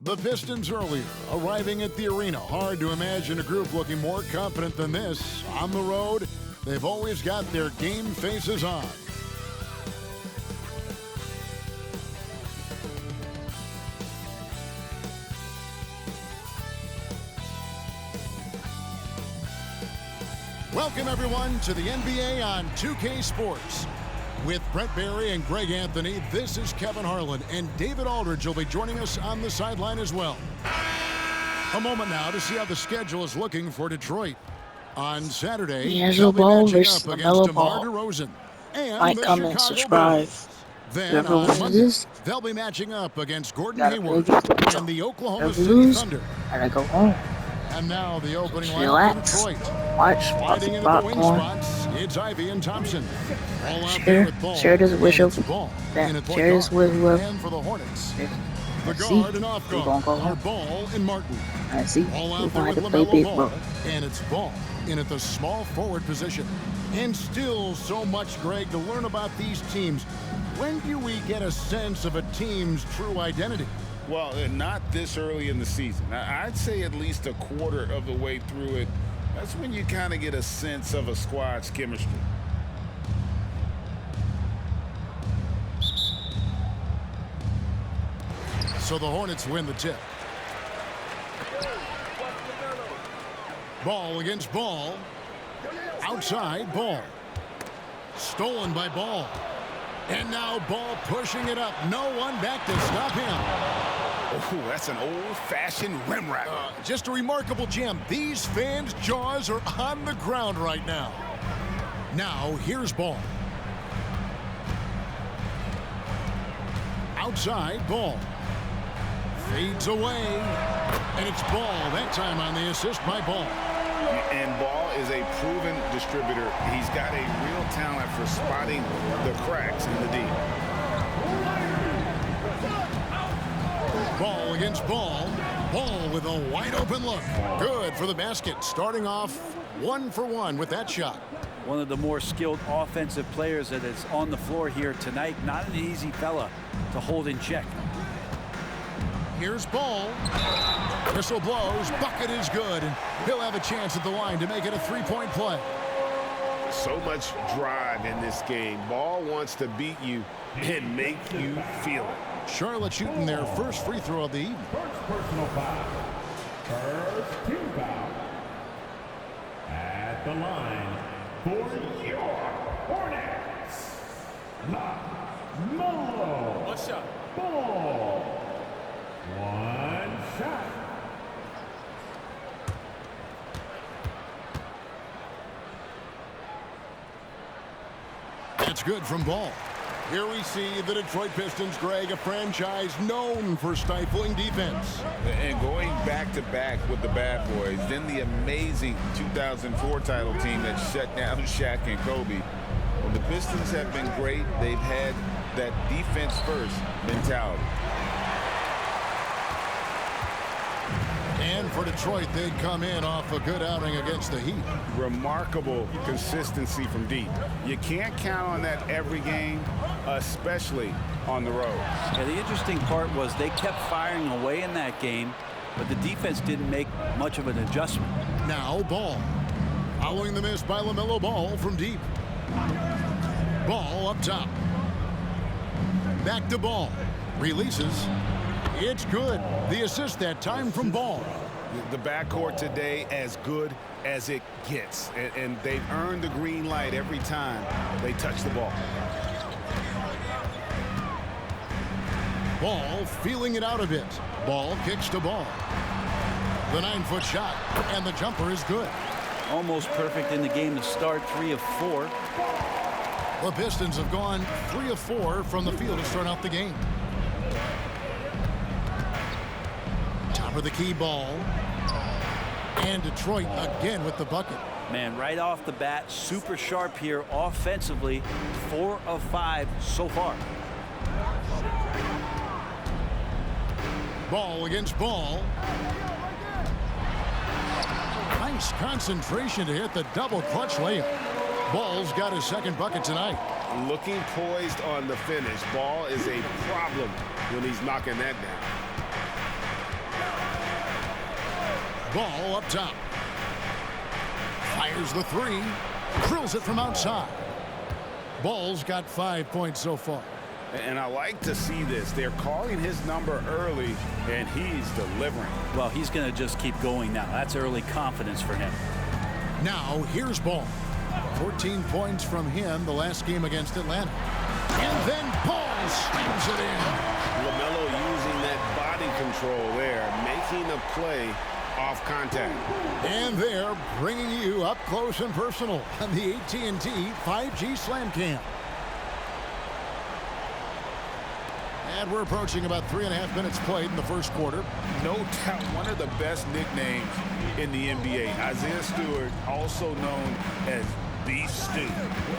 The Pistons earlier, arriving at the arena. Hard to imagine a group looking more confident than this. On the road, they've always got their game faces on. Welcome, everyone, to the NBA on 2K Sports. With Brett Barry and Greg Anthony, this is Kevin Harlan, and David Aldridge will be joining us on the sideline as well. A moment now to see how the schedule is looking for Detroit. On Saturday, Liangelo Ball versus LaMelo Ball. DeRozan and Like, the comment, Chicago subscribe. Bulls. Then Whoever on Monday, loses, they'll be matching up against Gordon gotta Hayward play good. and the Oklahoma Whoever City lose, Thunder. gotta go home. And now the opening lineup for Relax. Detroit. Watch, Fighting into the wing spots, it's Ivy and Thompson. All out there with Ball. Share this with And it's Ball in that. at point Share this guard. with whoever. And for the Hornets, the See, guard and off we guard gonna go are home. Ball and Martin. I see. All We out there gonna with have to play LaMelo big, Ball. bro. And it's Ball in at the small forward position. And still so much, Greg, to learn about these teams. When do we get a sense of a team's true identity? Well, not this early in the season. I'd say at least a quarter of the way through it. That's when you kind of get a sense of a squad's chemistry. So the Hornets win the tip. Ball against Ball. Outside, Ball. Stolen by Ball. And now Ball pushing it up. No one back to stop him. Oh, that's an old-fashioned rim rack. Just a remarkable jam. These fans' jaws are on the ground right now. Now, here's Ball. Outside, Ball. Fades away. And it's Ball, that time on the assist by Ball. And Ball is a proven distributor. He's got a real talent for spotting the cracks in the D. Ball against Ball. Ball with a wide open look. Good for the basket. Starting off 1 for 1 with that shot. One of the more skilled offensive players that is on the floor here tonight. Not an easy fella to hold in check. Here's Ball. Whistle blows. Bucket is good. And he'll have a chance at the line to make it a three-point play. So much drive in this game. Ball wants to beat you and make you feel it. Charlotte shooting their first free throw of the evening. First personal foul. First team foul. At the line for your Hornets, LaMelo. What's up? Ball. One shot. That's good from Ball. Here we see the Detroit Pistons, Greg, a franchise known for stifling defense. And going back-to-back with the bad boys, then the amazing 2004 title team that shut down Shaq and Kobe. When the Pistons have been great, they've had that defense-first mentality. And for Detroit, they'd come in off a good outing against the Heat. Remarkable consistency from deep. You can't count on that every game, especially on the road. Yeah, the interesting part was they kept firing away in that game, but the defense didn't make much of an adjustment. Now Ball. Following the miss by LaMelo Ball from deep. Ball up top. Back to Ball. Releases. It's good. The assist that time from Ball. The backcourt today as good as it gets. And they've earned the green light every time they touch the ball. Ball feeling it out a bit. Ball kicks to Ball. The 9-foot shot. And the jumper is good. Almost perfect in the game to start. 3 of 4. The Pistons have gone 3 of 4 from the field to start out the game. Top of the key, Ball. And Detroit again with the bucket. Man, right off the bat, super sharp here offensively. 4 of 5 so far. Ball against Ball. Nice concentration to hit the double clutch layup. Ball's got his second bucket tonight. Looking poised on the finish. Ball is a problem when he's knocking that down. Ball up top. Fires the three. Drills it from outside. Ball's got 5 points so far. And I like to see this. They're calling his number early, and he's delivering. Well, he's going to just keep going now. That's early confidence for him. Now, here's Ball. 14 points from him the last game against Atlanta. And then Ball slams it in. LaMelo using that body control there, making a play off contact. And they're bringing you up close and personal on the AT&T 5G Slam Cam. And we're approaching about 3.5 minutes played in the first quarter. No doubt one of the best nicknames in the NBA. Isaiah Stewart, also known as Beef Stew.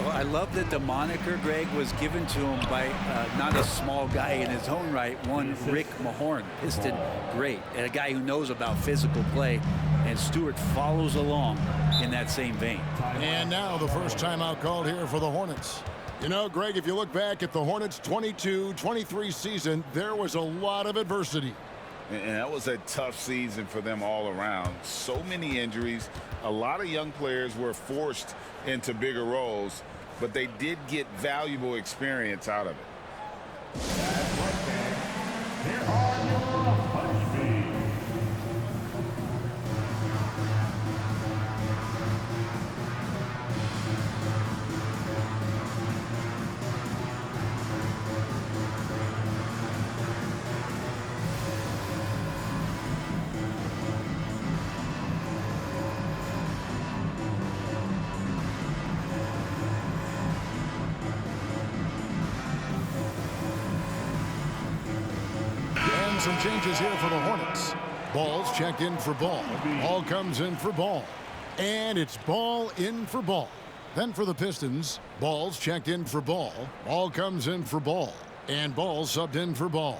Well, I love that the moniker, Greg, was given to him by not a small guy in his own right, one Rick Mahorn, Piston great, and a guy who knows about physical play, and Stewart follows along in that same vein. And now the first timeout called here for the Hornets. You know, Greg, if you look back at the Hornets' 22-23 season, there was a lot of adversity. And that was a tough season for them all around. So many injuries. A lot of young players were forced into bigger roles, but they did get valuable experience out of it. Here are your punishments. Some changes here for the Hornets. Ball's checked in for Ball. Ball comes in for Ball. And it's Ball in for Ball. Then for the Pistons, Ball's checked in for Ball. Ball comes in for Ball. And Ball subbed in for Ball.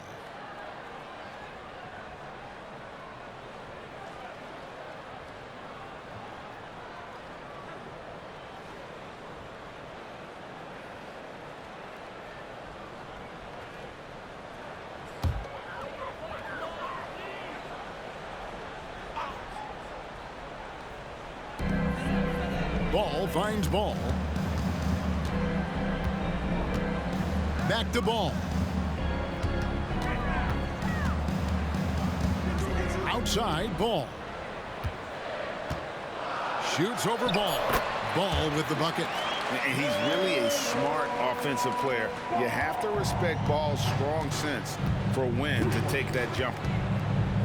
Ball finds Ball. Back to Ball. Outside, Ball. Shoots over Ball. Ball with the bucket. And he's really a smart offensive player. You have to respect Ball's strong sense for when to take that jumper.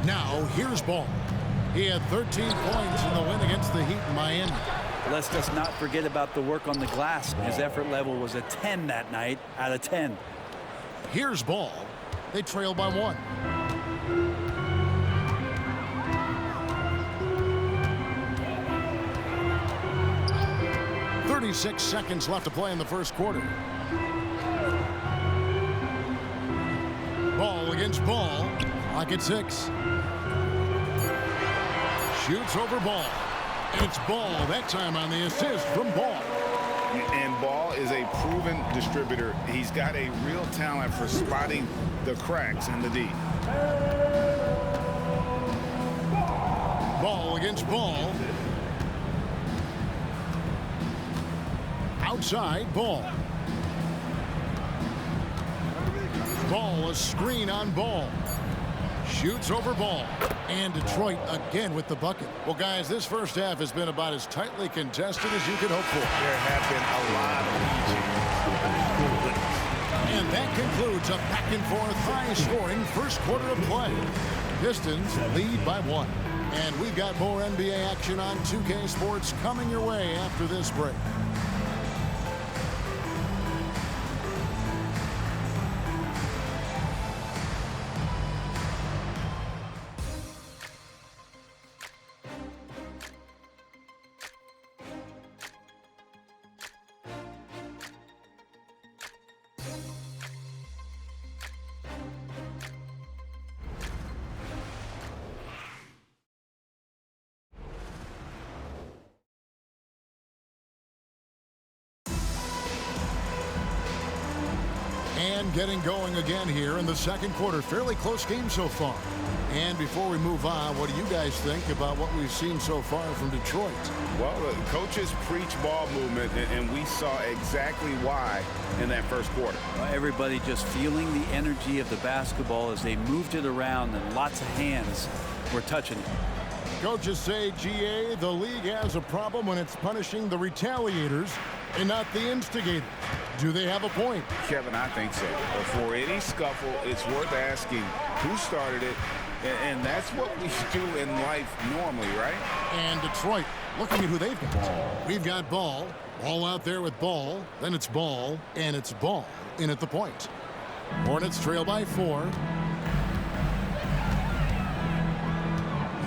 Now, here's Ball. He had 13 points in the win against the Heat in Miami. Let's just not forget about the work on the glass. His effort level was a 10 that night out of 10. Here's Ball. They trail by 1. "36 seconds left to play in the first quarter. Ball against Ball. Clock at 6. Shoots over Ball. And it's Ball that time on the assist from Ball. And Ball is a proven distributor. He's got a real talent for spotting the cracks in the D. Ball against Ball. Outside, Ball. Ball, a screen on Ball. Shoots over Ball. And Detroit again with the bucket. Well, guys, this first half has been about as tightly contested as you could hope for. There have been a lot of easy. And that concludes a back-and-forth, high-scoring first quarter of play. Pistons lead by 1. And we've got more NBA action on 2K Sports coming your way after this break. Momentum getting going again here in the second quarter. Fairly close game so far. And before we move on, what do you guys think about what we've seen so far from Detroit? Well, the coaches preach ball movement, and we saw exactly why in that first quarter. Everybody just feeling the energy of the basketball as they moved it around, and lots of hands were touching it. Coaches say, GA, the league has a problem when it's punishing the retaliators and not the instigators. Do they have a point? Kevin, I think so. Before any scuffle, it's worth asking who started it, and that's what we do in life normally, right? And Detroit, looking at who they've got. We've got Ball. Ball out there with Ball. Then it's Ball, and it's Ball in at the point. Hornets trail by 4.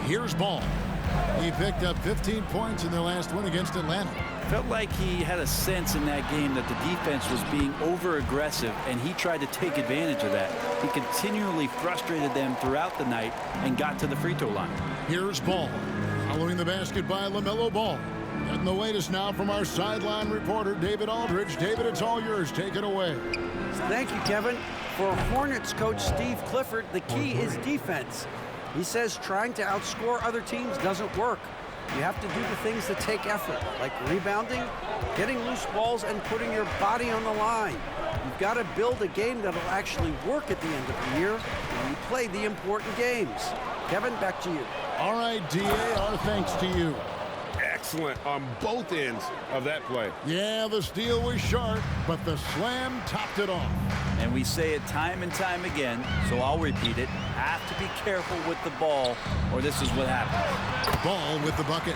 Here's Ball. He picked up 15 points in their last win against Atlanta. Felt like he had a sense in that game that the defense was being over-aggressive, and he tried to take advantage of that. He continually frustrated them throughout the night and got to the free throw line. Here's Ball. Following the basket by LaMelo Ball. Getting the latest now from our sideline reporter, David Aldridge. David, it's all yours. Take it away. Thank you, Kevin. For Hornets coach Steve Clifford, the key is defense. He says trying to outscore other teams doesn't work. You have to do the things that take effort, like rebounding, getting loose balls, and putting your body on the line. You've got to build a game that'll actually work at the end of the year when you play the important games. Kevin, back to you. All right, DA, our thanks to you. Excellent on both ends of that play. Yeah, the steal was sharp, but the slam topped it off. And we say it time and time again, so I'll repeat it. Have to be careful with the ball, or this is what happens. Ball with the bucket.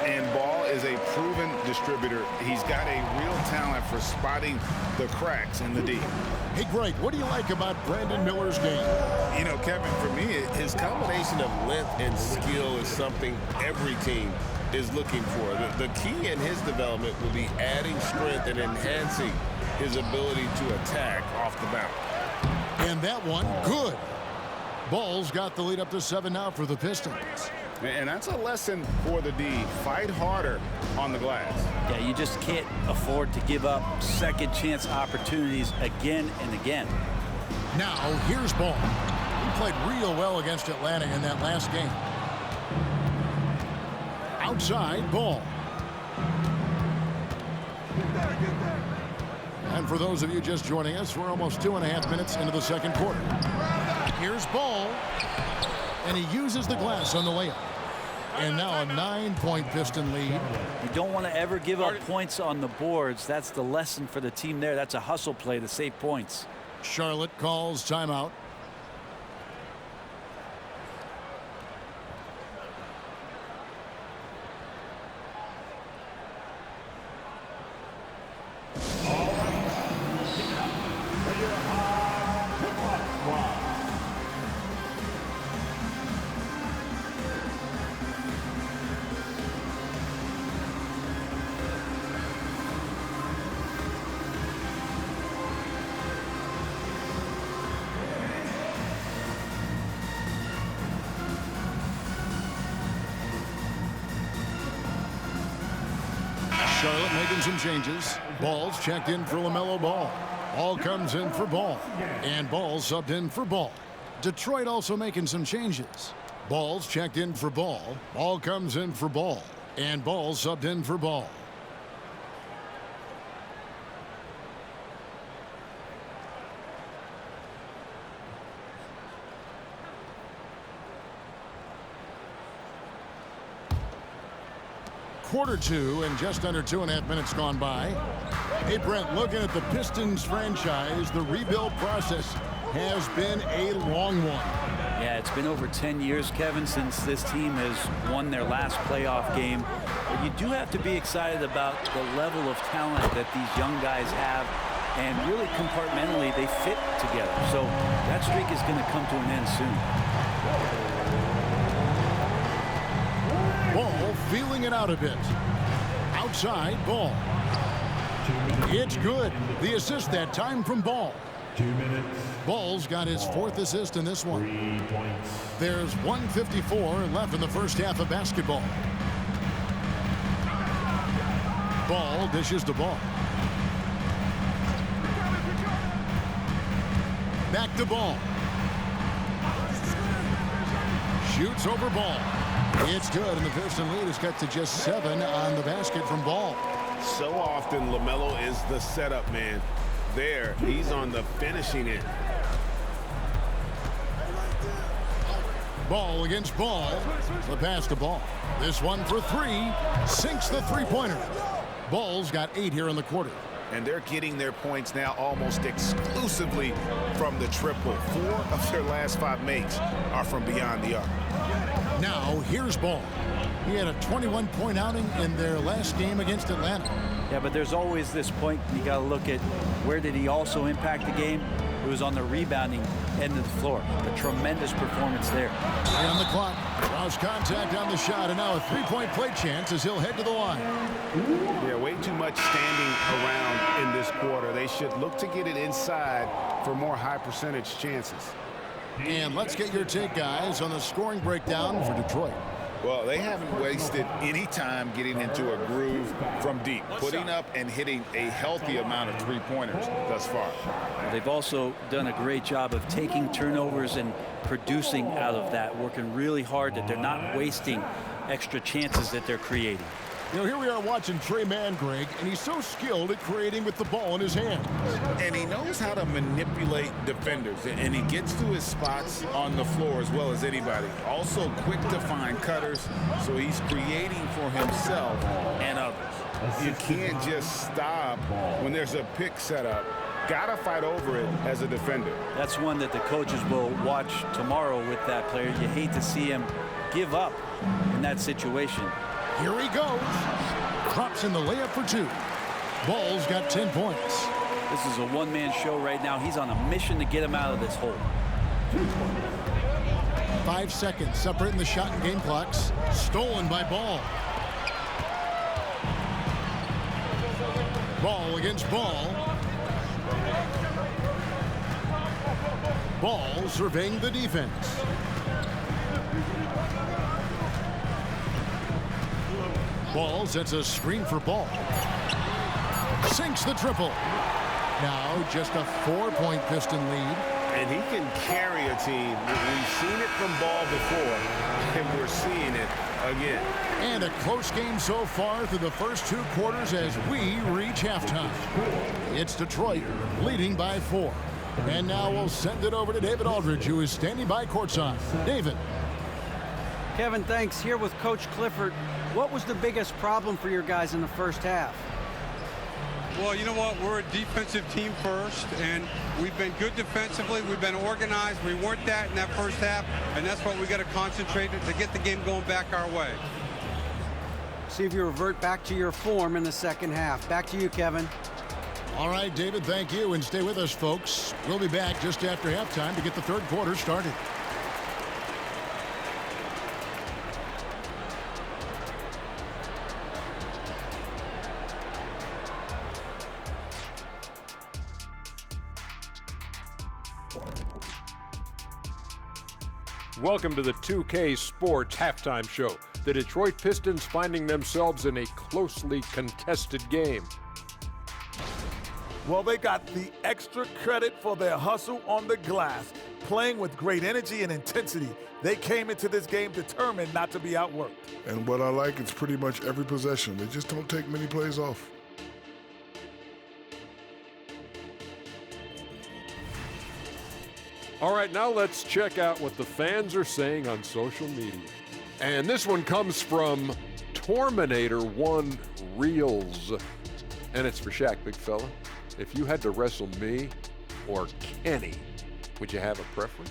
And Ball is a proven distributor. He's got a real talent for spotting the cracks in the D. Hey, Greg, what do you like about Brandon Miller's game? You know, Kevin, for me, his combination of length and skill is something every team is looking for. The key in his development will be adding strength and enhancing his ability to attack off the bounce. And that one, good. Ball's got the lead up to 7 now for the Pistons. And that's a lesson for the D. Fight harder on the glass. Yeah, you just can't afford to give up second chance opportunities again and again. Now, here's Ball. He played real well against Atlanta in that last game. Outside, Ball. And for those of you just joining us, we're almost 2.5 minutes into the second quarter. Here's Ball. And he uses the glass on the layup. And now a 9-point Piston lead. You don't want to ever give up points on the boards. That's the lesson for the team there. That's a hustle play to save points. Charlotte calls timeout. Charlotte making some changes. Ball's checked in for LaMelo Ball. Ball comes in for Ball. And Ball subbed in for Ball. Detroit also making some changes. Ball's checked in for Ball. Ball comes in for Ball. And Ball subbed in for Ball. Quarter 2 and just under 2.5 minutes gone by. Hey, Brent, looking at the Pistons franchise, the rebuild process has been a long one. Yeah, it's been over 10 years, Kevin, since this team has won their last playoff game. But you do have to be excited about the level of talent that these young guys have, and really compartmentally they fit together. So that streak is going to come to an end soon. Ball feeling it out a bit. Outside, Ball. It's good. The assist that time from Ball. 2 minutes. Ball's got his 4th assist in this one. 3 points. There's 1:54 left in the first half of basketball. Ball dishes the ball. Back to Ball. Shoots over Ball. It's good, and the Piston lead is cut to just 7 on the basket from Ball. So often, LaMelo is the setup man. There, he's on the finishing end. Ball against Ball. The pass to Ball. This one for 3. Sinks the three-pointer. Ball's got 8 here in the quarter. And they're getting their points now almost exclusively from the triple. 4 of their last 5 makes are from beyond the arc. Now, here's Ball. He had a 21-point outing in their last game against Atlanta. Yeah, but there's always this point you got to look at where did he also impact the game. It was on the rebounding end of the floor. A tremendous performance there. On the clock, lost contact on the shot, and now a three-point play chance as he'll head to the line. Yeah, way too much standing around in this quarter. They should look to get it inside for more high percentage chances. And let's get your take, guys, on the scoring breakdown for Detroit. Well, they haven't wasted any time getting into a groove from deep, putting up and hitting a healthy amount of three-pointers thus far. They've also done a great job of taking turnovers and producing out of that, working really hard that they're not wasting extra chances that they're creating. You know, here we are watching Trey Mann, Greg, and he's so skilled at creating with the ball in his hand. And he knows how to manipulate defenders, and he gets to his spots on the floor as well as anybody. Also quick to find cutters, so he's creating for himself and others. You can't just stop when there's a pick set up. Gotta fight over it as a defender. That's one that the coaches will watch tomorrow with that player. You hate to see him give up in that situation. Here he goes. Drops in the layup for 2. Ball's got 10 points. This is a one-man show right now. He's on a mission to get him out of this hole. 5 seconds separating the shot and game clocks. Stolen by Ball. Ball against Ball. Ball surveying the defense. Ball sets a screen for Ball. Sinks the triple. Now just a 4-point Piston lead. And he can carry a team. We've seen it from Ball before, and we're seeing it again. And a close game so far through the first 2 quarters as we reach halftime. It's Detroit leading by 4. And now we'll send it over to David Aldridge, who is standing by courtside. David. Kevin, thanks. Here with Coach Clifford. What was the biggest problem for your guys in the first half? Well, you know what? We're a defensive team first, and we've been good defensively. We've been organized. We weren't that in that first half, and that's what we got to concentrate to get the game going back our way. See if you revert back to your form in the second half. Back to you, Kevin. All right, David, thank you, and stay with us, folks. We'll be back just after halftime to get the third quarter started. Welcome to the 2K Sports Halftime Show. The Detroit Pistons finding themselves in a closely contested game. Well, they got the extra credit for their hustle on the glass, playing with great energy and intensity. They came into this game determined not to be outworked. And what I like is pretty much every possession. They just don't take many plays off. All right, now let's check out what the fans are saying on social media. And this one comes from Torminator1 Reels. And it's for Shaq, big fella. If you had to wrestle me or Kenny, would you have a preference?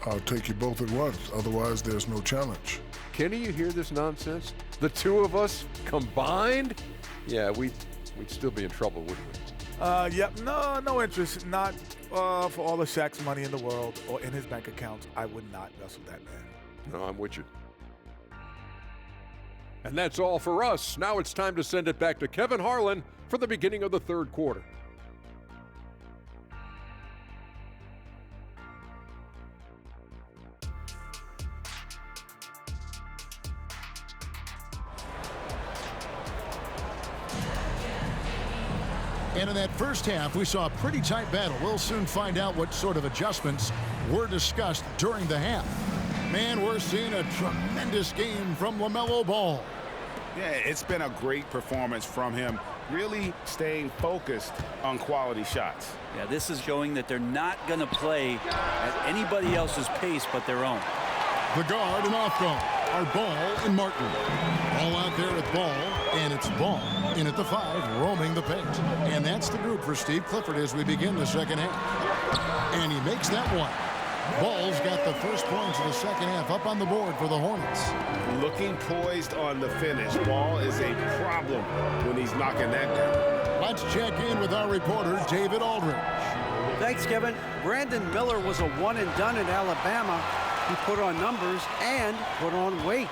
I'll take you both at once. Otherwise, there's no challenge. Kenny, you hear this nonsense? The two of us combined? Yeah, we'd still be in trouble, wouldn't we? Yep, no interest. Not for all of Shaq's money in the world or in his bank account. I would not wrestle that man. No, I'm with you. And that's all for us. Now it's time to send it back to Kevin Harlan for the beginning of the third quarter. And in that first half, we saw a pretty tight battle. We'll soon find out what sort of adjustments were discussed during the half. Man, we're seeing a tremendous game from LaMelo Ball. Yeah, it's been a great performance from him, really staying focused on quality shots. Yeah, this is showing that they're not going to play at anybody else's pace but their own. The guard and off guard are Ball and Martin. All out there at Ball, and it's Ball in at the 5, roaming the paint. And that's the group for Steve Clifford as we begin the second half. And he makes that one. Ball's got the first points of the second half up on the board for the Hornets. Looking poised on the finish. Ball is a problem when he's knocking that down. Let's check in with our reporter, David Aldridge. Thanks, Kevin. Brandon Miller was a one-and-done at Alabama. He put on numbers and put on weight.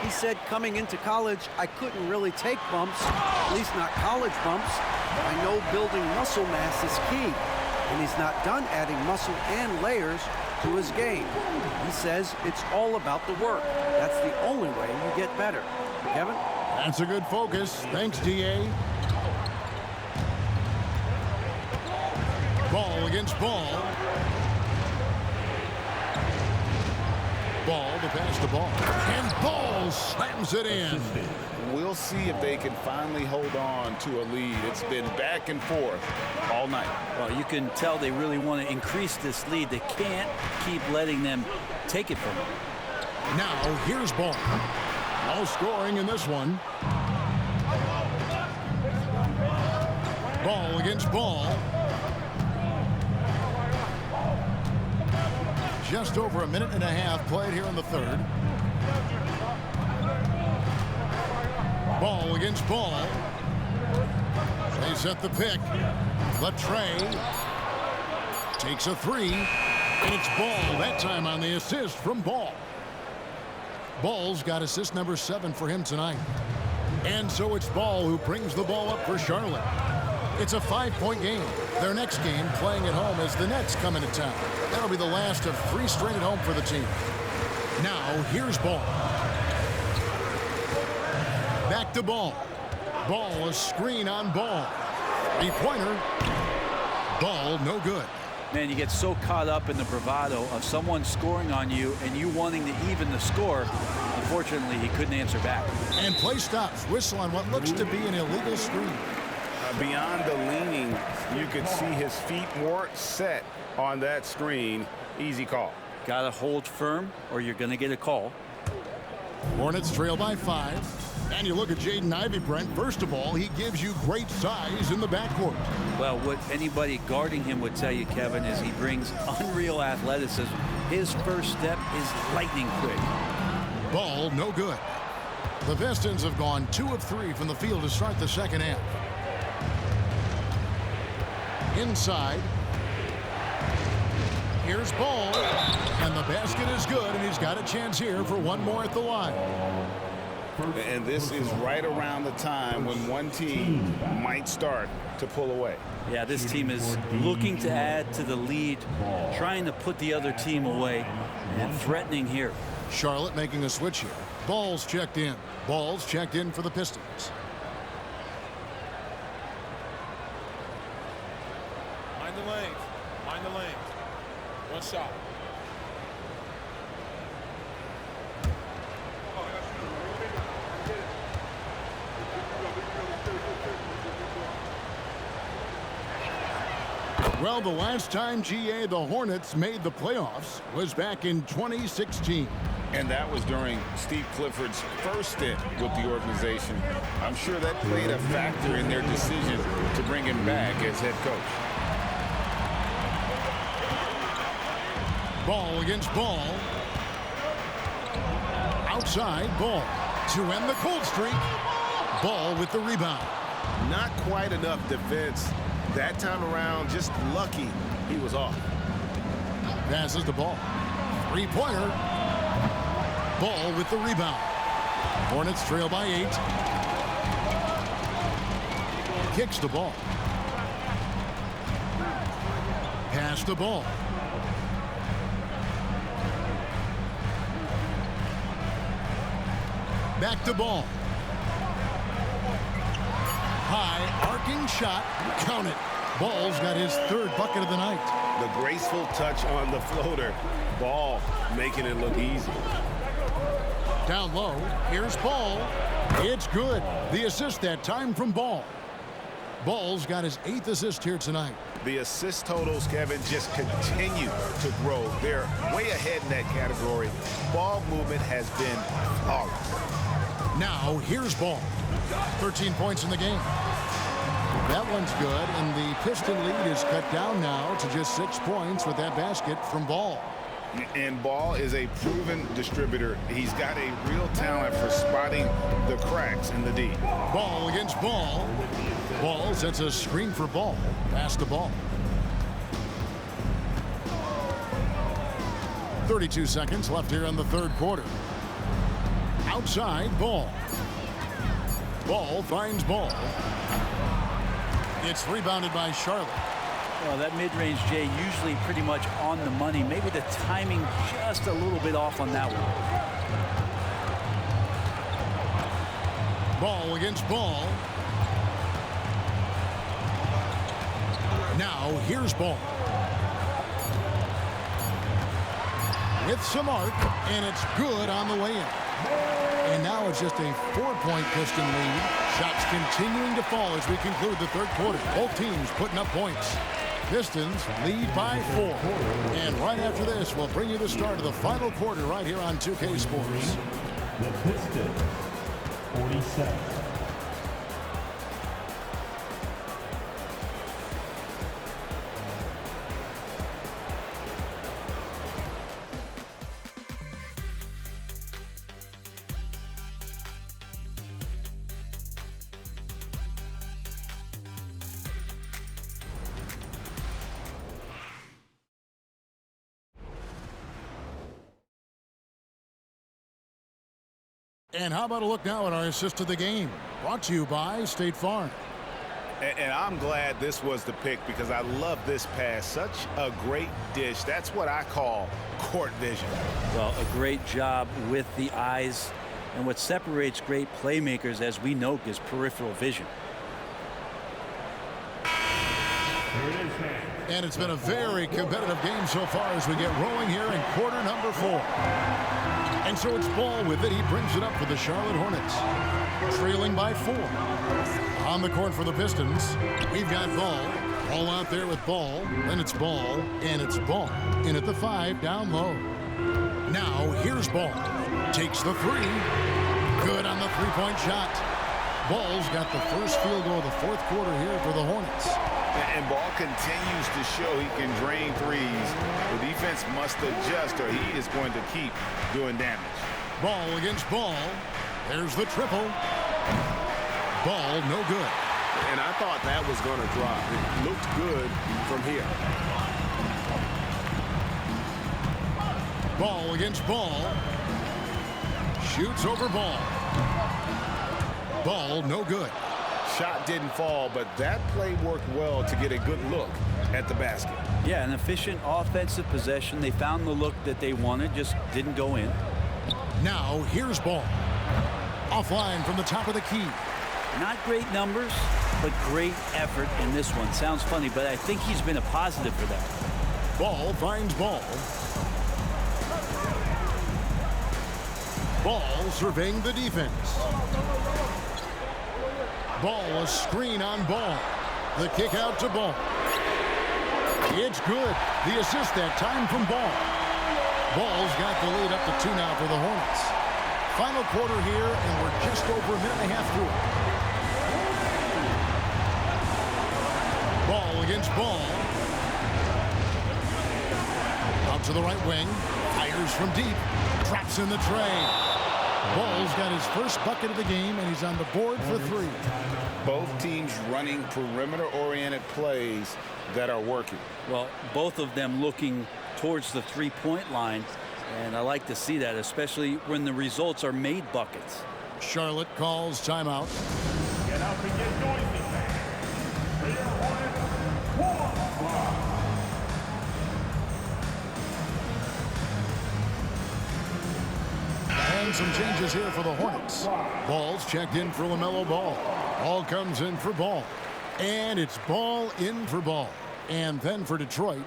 He said coming into college, I couldn't really take bumps, at least not college bumps. I know building muscle mass is key, and he's not done adding muscle and layers to his game. He says it's all about the work. That's the only way you get better. Kevin? That's a good focus. Thanks, D.A. Ball against Ball. Ball to pass the ball. And Ball slams it in. We'll see if they can finally hold on to a lead. It's been back and forth all night. Well, you can tell they really want to increase this lead. They can't keep letting them take it from them. Now, here's Ball. No scoring in this one. Ball against Ball. Just over a minute and a half played here in the third. Ball against Ball. They set the pick. Latre takes a 3. And it's Ball that time on the assist from Ball. Ball's got assist number 7 for him tonight. And so it's Ball who brings the ball up for Charlotte. It's a 5-point game. Their next game, playing at home, as the Nets come into town. That'll be the last of 3 straight at home for the team. Now, here's Ball. Back to Ball. Ball, a screen on Ball. 3-pointer. Ball, no good. Man, you get so caught up in the bravado of someone scoring on you and you wanting to even the score. Unfortunately, he couldn't answer back. And play stops. Whistle on what looks to be an illegal screen. Beyond the leaning, you could see his feet weren't set on that screen. Easy call. Got to hold firm or you're going to get a call. Hornets trail by 5. And you look at Jaden Ivey, Brent. First of all, he gives you great size in the backcourt. Well, what anybody guarding him would tell you, Kevin, is he brings unreal athleticism. His first step is lightning quick. Ball, no good. The Pistons have gone 2 of 3 from the field to start the second half. Inside. Here's Ball. And the basket is good, and he's got a chance here for one more at the line. And this is right around the time when one team might start to pull away. Yeah, this team is looking to add to the lead, trying to put the other team away, and threatening here. Charlotte making a switch here. Ball's checked in. Ball's checked in for the Pistons. Mind the lanes. Mind the lanes. One shot. Well, the last time, GA, the Hornets made the playoffs was back in 2016. And that was during Steve Clifford's first stint with the organization. I'm sure that played a factor in their decision to bring him back as head coach. Ball against Ball. Outside, Ball to end the cold streak. Ball with the rebound. Not quite enough defense. That time around, just lucky he was off. Passes the ball. 3-pointer. Ball with the rebound. Hornets trail by 8. Kicks the ball. Pass the ball. Back to Ball. high, arcing shot. Count it. Ball's got his third bucket of the night. The graceful touch on the floater. Ball making it look easy. Down low, here's Ball. It's good. The assist that time from Ball. Ball's got his 8th assist here tonight. The assist totals, Kevin, just continue to grow. They're way ahead in that category. Ball movement has been flawless. Now, here's Ball. 13 points in the game. That one's good, and the Piston lead is cut down now to just 6 points with that basket from Ball. And Ball is a proven distributor. He's got a real talent for spotting the cracks in the D. Ball against Ball. Ball sets a screen for Ball. Pass the ball. 32 seconds left here in the third quarter. Outside, Ball. Ball finds Ball. It's rebounded by Charlotte. Well, that mid-range, Jay, usually pretty much on the money. Maybe the timing just a little bit off on that one. Ball against Ball. Now, here's Ball. With some arc, and it's good on the way in. And now it's just a 4-point Piston lead. Shots continuing to fall as we conclude the third quarter. Both teams putting up points. Pistons lead by 4. And right after this, we'll bring you the start of the final quarter right here on 2K Sports. The Pistons, 47. And how about a look now at our assist of the game? Brought to you by State Farm. And I'm glad this was the pick because I love this pass. Such a great dish. That's what I call court vision. Well, a great job with the eyes. And what separates great playmakers, as we know, is peripheral vision. And it's been a very competitive game so far as we get rolling here in quarter number 4. And so it's Ball with it. He brings it up for the Charlotte Hornets. Trailing by 4. On the court for the Pistons, we've got Ball. Ball out there with Ball. Then it's Ball, and it's Ball. In at the 5, down low. Now here's Ball. Takes the 3. Good on the 3-point shot. Ball's got the first field goal of the fourth quarter here for the Hornets. And Ball continues to show he can drain threes. The defense must adjust or he is going to keep doing damage. Ball against Ball. There's the triple. Ball no good. And I thought that was going to drop. It looked good from here. Ball against Ball. Shoots over Ball. Ball no good. Shot didn't fall, but that play worked well to get a good look at the basket. Yeah, an efficient offensive possession. They found the look that they wanted, just didn't go in. Now here's Ball. Offline from the top of the key. Not great numbers, but great effort in this one. Sounds funny, but I think he's been a positive for that. Ball finds Ball. Ball surveying the defense. Ball, a screen on Ball. The kick out to Ball. It's good. The assist that time from Ball. Ball's got the lead up to 2 now for the Hornets. Final quarter here, and we're just over a minute and a half through it. Ball against Ball. Out to the right wing. Fires from deep. Drops in the tray. Ball's got his first bucket of the game, and he's on the board for 3. Both teams running perimeter-oriented plays that are working. Well, both of them looking towards the 3-point line, and I like to see that, especially when the results are made buckets. Charlotte calls timeout. Get up and get noisy, man. Clear Hornets, walk. And And some changes here for the Hornets. Ball's checked in for LaMelo Ball. Ball comes in for Ball. And it's Ball in for Ball. And then for Detroit,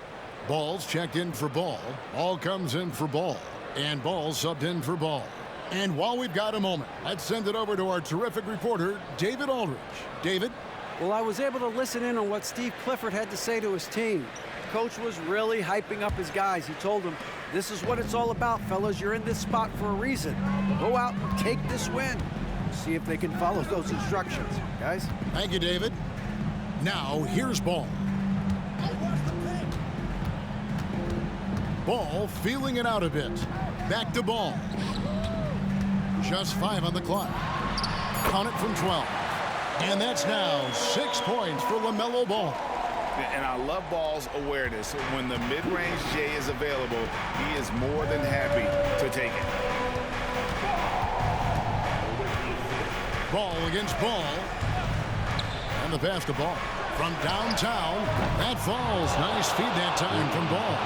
Ball's checked in for Ball. Ball comes in for Ball. And Ball's subbed in for Ball. And while we've got a moment, let's send it over to our terrific reporter, David Aldridge. David? Well, I was able to listen in on what Steve Clifford had to say to his team. Coach was really hyping up his guys. He told them, this is what it's all about, fellas. You're in this spot for a reason. Go out and take this win. See if they can follow those instructions, guys. Thank you, David. Now, here's Ball. Ball feeling it out a bit. Back to Ball. Just 5 on the clock. Count it from 12. And that's now 6 points for LaMelo Ball. And I love Ball's awareness. When the mid-range J is available, he is more than happy to take it. Ball against Ball. And the pass to Ball. From downtown, that falls. Nice feed that time from Ball.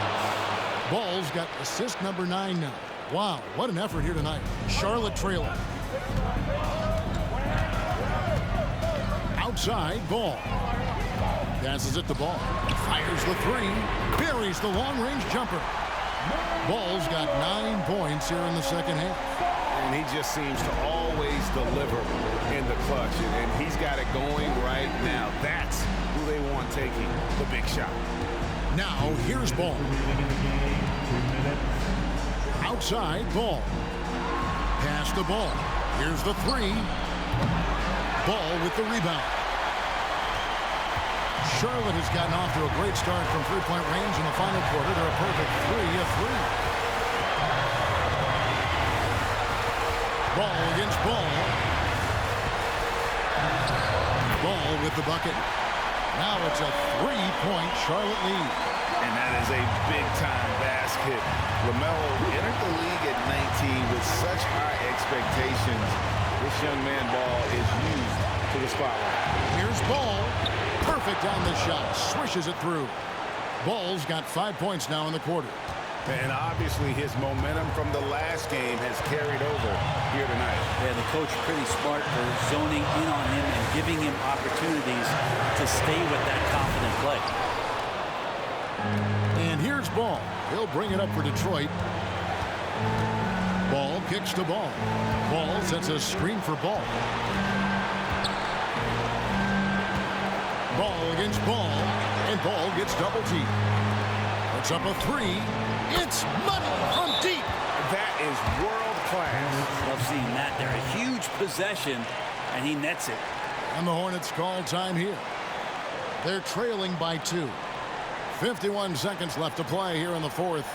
Ball's got assist number 9 now. Wow, what an effort here tonight. Charlotte trailing. Outside, Ball. Passes it to Ball. Fires the 3. Buries the long-range jumper. Ball's got 9 points here in the second half. And he just seems to always deliver in the clutch. And he's got it going right now. That's who they want taking the big shot. Now, here's Ball. Outside, Ball. Pass the Ball. Here's the 3. Ball with the rebound. Charlotte has gotten off to a great start from three-point range in the final quarter. They're a perfect 3 of 3. Ball against Ball. Ball with the bucket. Now it's a 3-point Charlotte lead. And that is a big-time basket. LaMelo entered the league at 19 with such high expectations. This young man, Ball, is used to the spotlight. Here's Ball. Perfect on the shot. Swishes it through. Ball's got 5 points now in the quarter. And obviously his momentum from the last game has carried over here tonight. Yeah, the coach pretty smart for zoning in on him and giving him opportunities to stay with that confident play. And here's Ball. He'll bring it up for Detroit. Ball kicks to Ball. Ball sets a screen for Ball. Ball against Ball. And Ball gets double teamed. It's up a 3. It's money from deep. That is world class. Love seeing that. They're a huge possession, and he nets it. And the Hornets call time here. They're trailing by 2. 51 seconds left to play here in the fourth.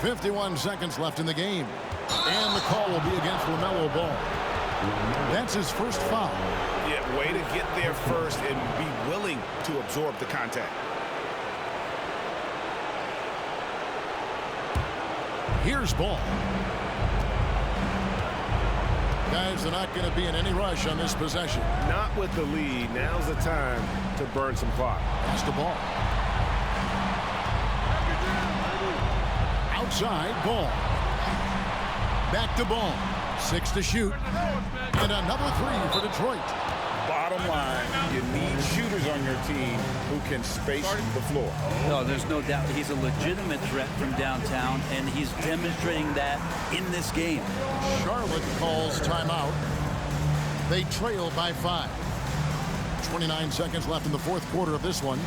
51 seconds left in the game. And the call will be against LaMelo Ball. That's his first foul. Yeah, way to get there first and be willing to absorb the contact. Here's Ball. Guys, they're not going to be in any rush on this possession. Not with the lead. Now's the time to burn some clock. Pass the Ball. Outside, Ball. Back to Ball. 6 to shoot. And another 3 for Detroit. Bottom line, you need shooters on your team who can space the floor. No, there's no doubt he's a legitimate threat from downtown, and he's demonstrating that in this game. Charlotte calls timeout. They trail by 5. 29 seconds left in the fourth quarter of this one.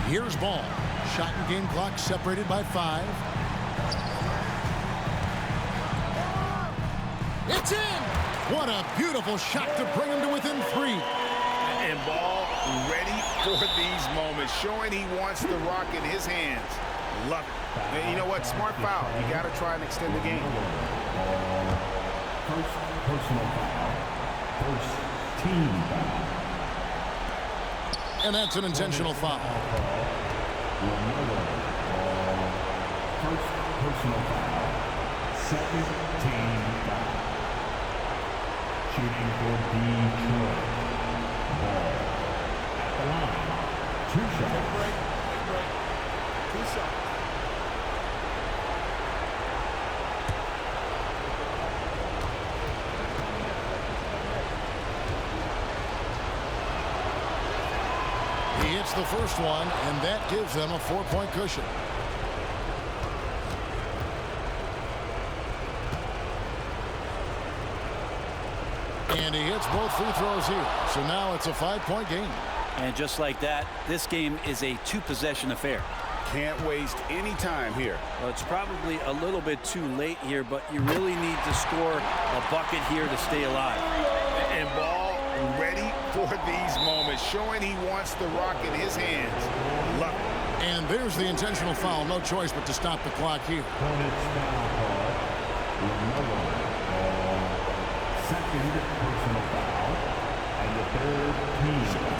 Here's Ball. Shot and game clock separated by 5. It's in! What a beautiful shot to bring him to within 3. And Ball ready for these moments, showing he wants the rock in his hands. Love it. And you know what? Smart foul. You got to try and extend the game. First personal foul. First team foul. And that's an intentional foul. LaMelo Ball. First personal foul. Second team foul. Shooting for Detroit. Ball at the line. 2 shots. 2 shots. He hits the first one, and that gives them a 4-point cushion. And he hits both free throws here. So now it's a 5-point game. And just like that, this game is a 2-possession affair. Can't waste any time here. Well, it's probably a little bit too late here, but you really need to score a bucket here to stay alive. And Ball ready for these moments, showing he wants the rock in his hands. Love it. And there's the intentional foul. No choice but to stop the clock here. Opponent's foul call. LaMelo Ball. Second personal foul. And the third team foul.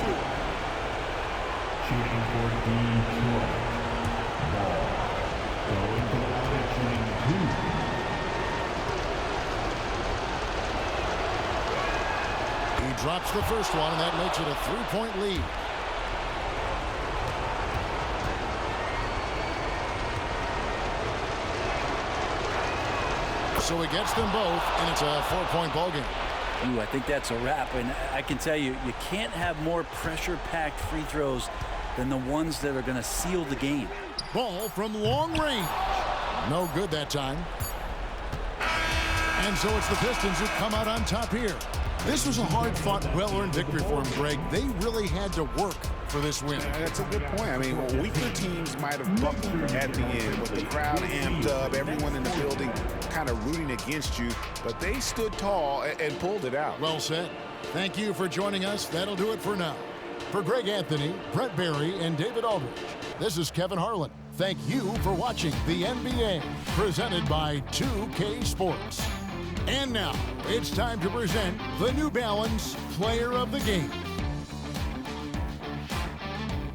Shooting for Detroit. Ball. Going to the line, shooting 2. He drops the first one, and that makes it a 3-point lead. So he gets them both, and it's a 4-point ball game. Ooh, I think that's a wrap, and I can tell you, you can't have more pressure-packed free throws than the ones that are going to seal the game. Ball from long range. No good that time. And so it's the Pistons who come out on top here. This was a hard-fought, well-earned victory for them, Greg. They really had to work for this win. That's a good point. I mean, weaker teams might have buckled at the end with the crowd amped up, everyone in the building kind of rooting against you, but they stood tall and pulled it out. Well said. Thank you for joining us. That'll do it for now. For Greg Anthony, Brett Barry, and David Aldridge, this is Kevin Harlan. Thank you for watching the NBA, presented by 2K Sports. And now, it's time to present the New Balance Player of the Game.